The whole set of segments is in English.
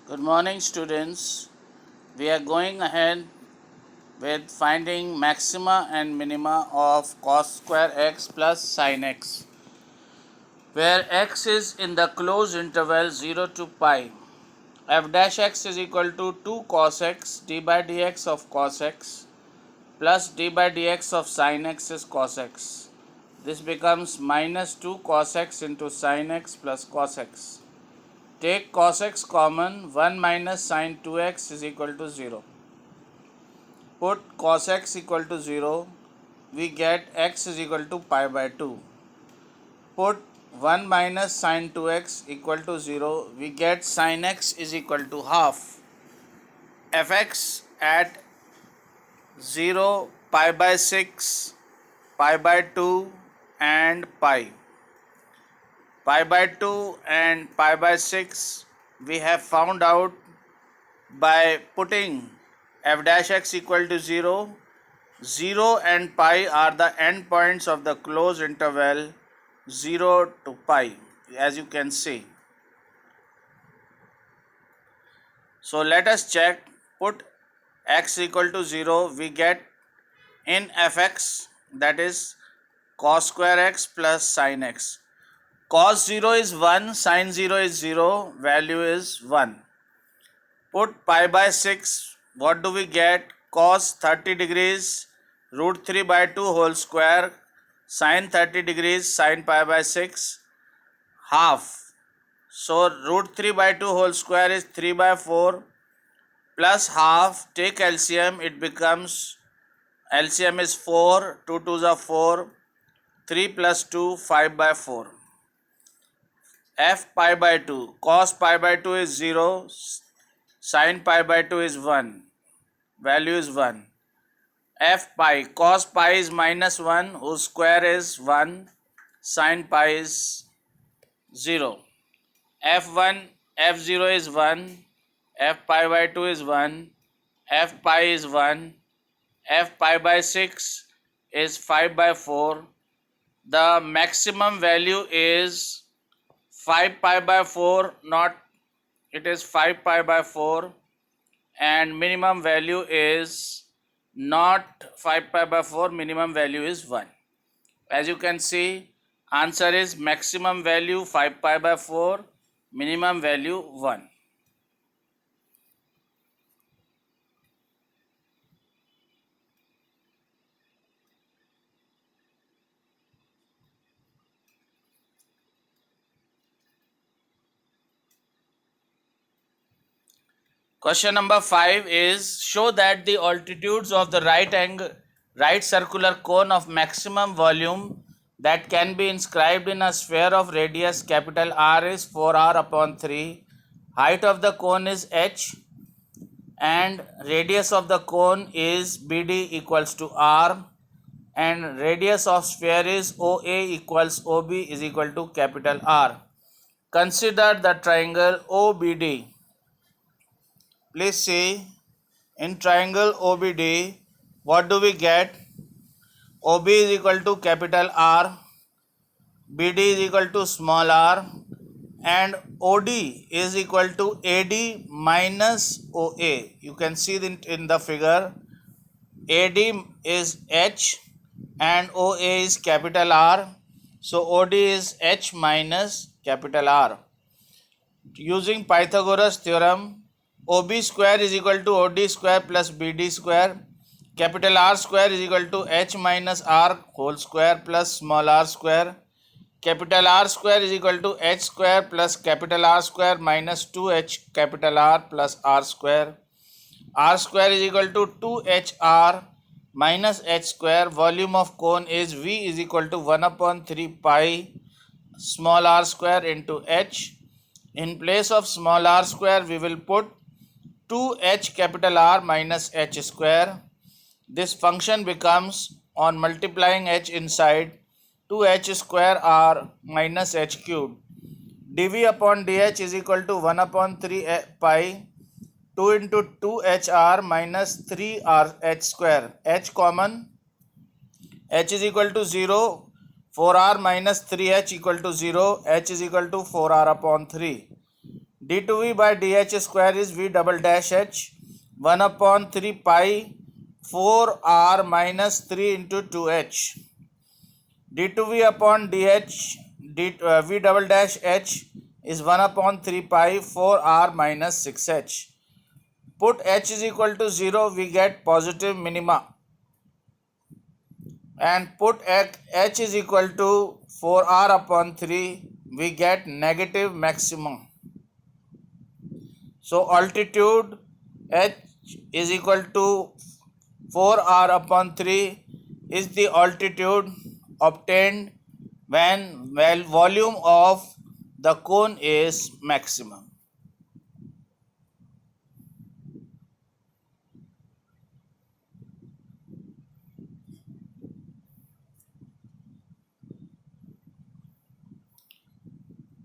Good morning, students. We are going ahead with finding maxima and minima of cos square x plus sin x, where x is in the closed interval 0 to pi. F dash x is equal to 2 cos x d by dx of cos x plus d by dx of sin x is cos x. This becomes minus 2 cos x into sin x plus cos x. Take cos x common, 1 minus sin 2x is equal to 0. Put cos x equal to 0, we get x is equal to pi by 2. Put 1 minus sin 2x equal to 0, we get sin x is equal to half. Fx at 0, pi by 6, pi by 2 and pi. Pi by 2 and pi by 6 we have found out by putting f dash x equal to 0. 0 and pi are the endpoints of the closed interval 0 to pi, as you can see. So let us check. Put x equal to 0, we get in fx, that is cos square x plus sin x. Cos 0 is 1, sin 0 is 0, value is 1. Put pi by 6, what do we get? Cos 30 degrees root 3 by 2 whole square, sin 30 degrees sin pi by 6, half. So root 3 by 2 whole square is 3 by 4 plus half. Take LCM, it becomes, LCM is 4, 2 2s are 4, 3 plus 2, 5 by 4. F pi by 2, cos pi by 2 is 0, sin pi by 2 is 1, value is 1. F pi, cos pi is minus 1, whose square is 1, sin pi is 0. F1, F0 is 1, F pi by 2 is 1, F pi is 1, F pi by 6 is 5 by 4. The maximum value is 5 pi by 4, not, it is 5 pi by 4, and minimum value is not 5 pi by 4, minimum value is 1. As you can see, answer is maximum value 5 pi by 4, minimum value 1. Question number 5 is, show that the altitudes of the right circular cone of maximum volume that can be inscribed in a sphere of radius capital R is 4r upon 3. Height of the cone is h and radius of the cone is BD equals to R, and radius of sphere is OA equals OB is equal to capital R. Consider the triangle OBD. Please see, in triangle OBD, what do we get? OB is equal to capital R, BD is equal to small r, and OD is equal to AD minus OA. You can see in the figure, AD is H and OA is capital R. So OD is H minus capital R. Using Pythagoras theorem, OB square is equal to OD square plus BD square. Capital R square is equal to H minus R whole square plus small r square. Capital R square is equal to H square plus capital R square minus 2H capital R plus R square. R square is equal to 2HR minus H square. Volume of cone is V is equal to 1 upon 3 pi small r square into H. In place of small r square, we will put 2H capital R minus H square. This function becomes, on multiplying H inside, 2H square R minus H cubed. dV upon dH is equal to 1 upon 3 pi 2 into 2HR minus 3RH square. H common, H is equal to 0, 4R minus 3H equal to 0, H is equal to 4R upon 3. d2v by dh square is v double dash h 1 upon 3 pi 4r minus 3 into 2h. d2v upon dh v double dash h is 1 upon 3 pi 4r minus 6h. Put h is equal to 0, we get positive minima, and put h is equal to 4r upon 3, we get negative maximum. So altitude h is equal to 4r upon 3 is the altitude obtained when volume of the cone is maximum.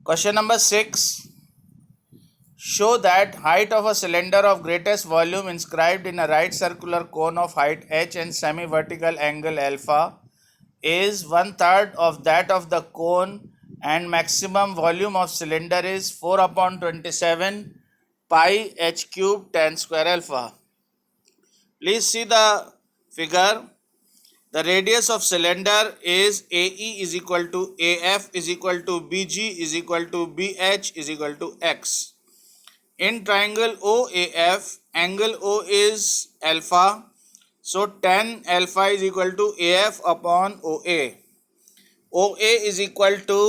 Question number 6. Show that height of a cylinder of greatest volume inscribed in a right circular cone of height h and semi-vertical angle alpha is 1/3 of that of the cone, and maximum volume of cylinder is 4 upon 27 pi h cube tan square alpha. Please see the figure. The radius of cylinder is AE is equal to AF is equal to BG is equal to BH is equal to X. In triangle OAF, angle O is alpha, so tan alpha is equal to AF upon OA. OA is equal to,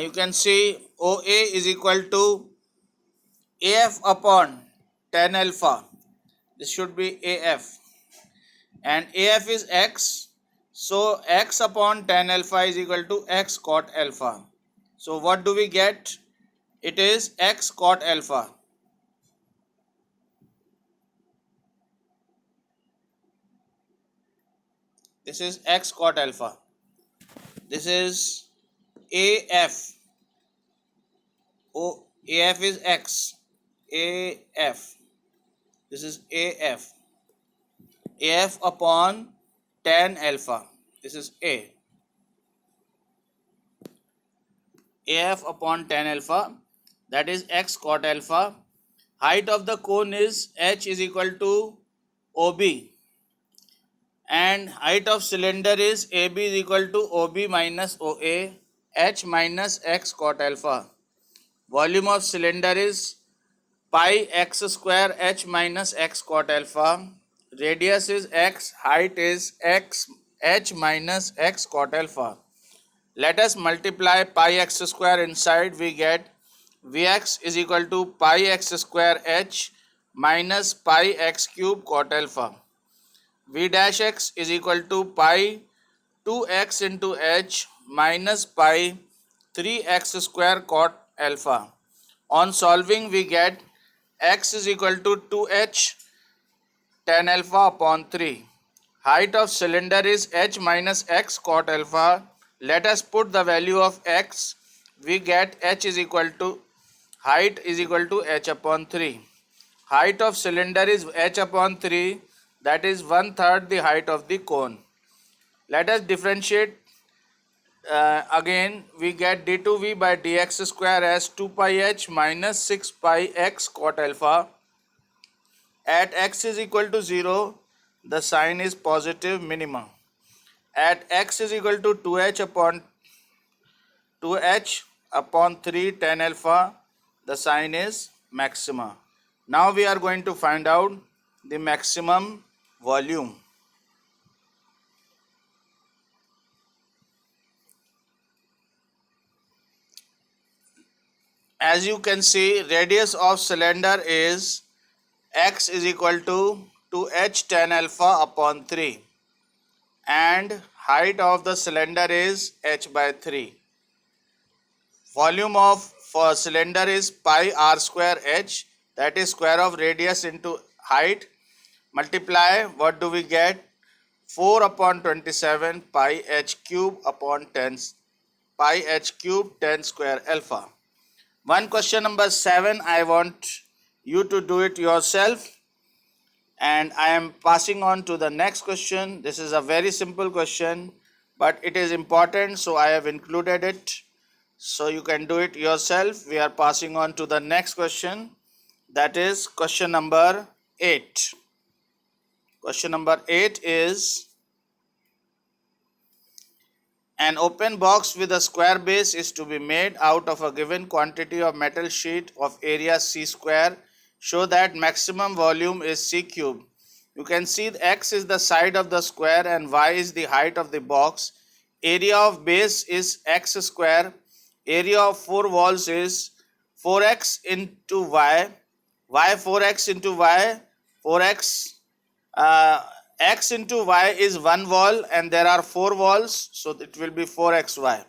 you can see OA is equal to AF upon tan alpha. This should be AF, and AF is X, so X upon tan alpha is equal to X cot alpha. So what do we get? It is X cot alpha. This is X cot alpha. This is AF. AF is X. AF. This is AF. AF upon tan alpha. This is A. AF upon tan alpha, that is X cot alpha. Height of the cone is H is equal to OB, and height of cylinder is AB is equal to OB minus OA, H minus X cot alpha. Volume of cylinder is pi x square H minus X cot alpha. Radius is X, height is X, H minus X cot alpha. Let us multiply pi x square inside, we get Vx is equal to pi x square H minus pi x cube cot alpha. V dash x is equal to pi 2x into H minus pi 3x square cot alpha. On solving, we get x is equal to 2h tan alpha upon 3. Height of cylinder is H minus X cot alpha. Let us put the value of X. We get H is equal to height is equal to H upon 3. Height of cylinder is H upon 3, that is 1/3 the height of the cone. Let us differentiate again. We get d2v by dx square as 2 pi h minus 6 pi x cot alpha. At x is equal to 0, the sign is positive minima. At x is equal to 2h upon 3 tan alpha, the sign is maxima. Now we are going to find out the maximum volume. As you can see, radius of cylinder is x is equal to 2h tan alpha upon 3, and height of the cylinder is h by 3. Volume of for cylinder is pi r square h, that is square of radius into height. Multiply, what do we get? 4 upon 27 pi h cube upon 10 pi h cube 10 square alpha. One question number 7, I want you to do it yourself, and I am passing on to the next question. This is a very simple question, but it is important, so I have included it. So you can do it yourself. We are passing on to the next question. That is question number 8. Question number 8 is, an open box with a square base is to be made out of a given quantity of metal sheet of area c square. Show that maximum volume is c cube. You can see x is the side of the square and y is the height of the box. Area of base is x square. Area of four walls is 4x into y. 4x into y. 4x x into y is one wall and there are four walls, so it will be 4xy.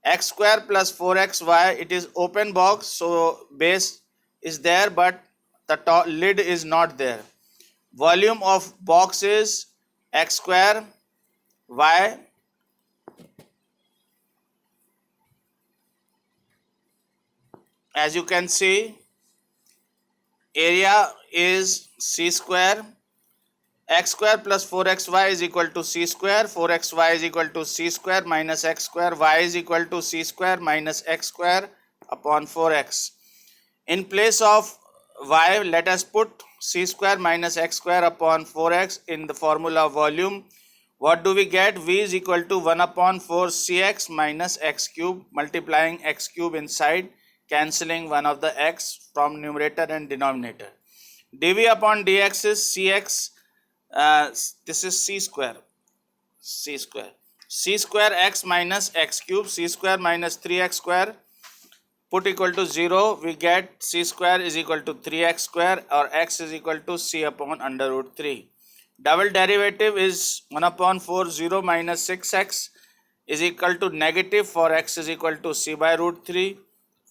X square plus 4xy, it is open box, so base is there but the top lid is not there. Volume of box is x square y as you can see. Area is c square. X square plus 4xy is equal to c square. 4xy is equal to c square minus x square. Y is equal to c square minus x square upon 4x. In place of y, let us put c square minus x square upon 4x in the formula volume. What do we get? V is equal to 1 upon 4 cx minus x cube, multiplying x cube inside, cancelling one of the x from numerator and denominator. dv upon dx is cx. This is c square. C square x minus x cube. C square minus 3x square. Put equal to 0. We get c square is equal to 3x square, or x is equal to c upon under root 3. Double derivative is 1 upon 4 0 minus 6x is equal to negative, for x is equal to c by root 3.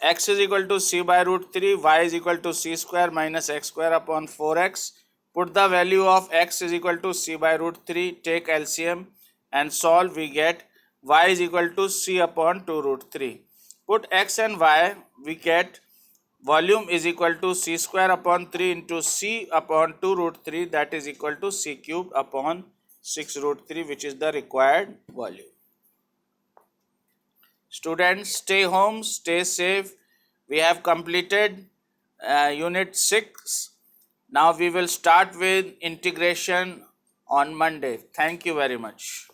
X is equal to c by root 3. Y is equal to c square minus x square upon 4x. Put the value of x is equal to c by root 3, take LCM and solve. We get y is equal to c upon 2 root 3. Put x and y, we get volume is equal to c square upon 3 into c upon 2 root 3, that is equal to c cube upon 6 root 3, which is the required volume. Students, stay home, stay safe. We have completed unit 6. Now we will start with integration on Monday. Thank you very much.